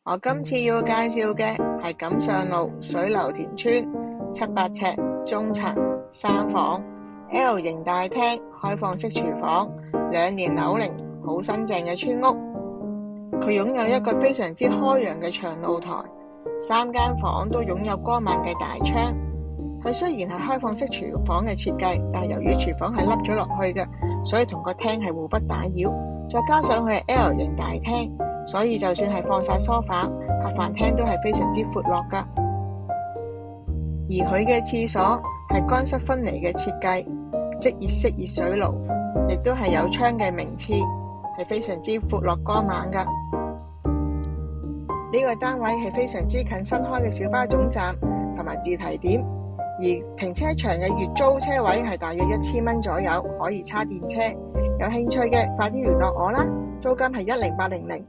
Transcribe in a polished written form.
我今次要介紹嘅係錦上路水流田村700尺中層3房 L 型大廳開放式廚房，2年樓齡，好新淨嘅村屋。佢擁有一個非常之開揚嘅長露台，3間房都擁有光猛嘅大窗。佢雖然係開放式廚房嘅設計，但係由於廚房係凹咗落去嘅，所以同個廳係互不打擾。再加上佢係 L 型大廳，所以就算係放晒梳化，客飯廳都係非常之闊落㗎。而佢嘅廁所係乾濕分離嘅設計，即熱式熱水爐，亦都係有窗嘅名廁，係非常之闊落光猛㗎。呢個單位係非常之近新開嘅小巴總站同埋自提點，而停車場嘅月租車位係大約1000蚊左右，可以叉電車。有興趣嘅快啲聯絡我啦，租金係10800。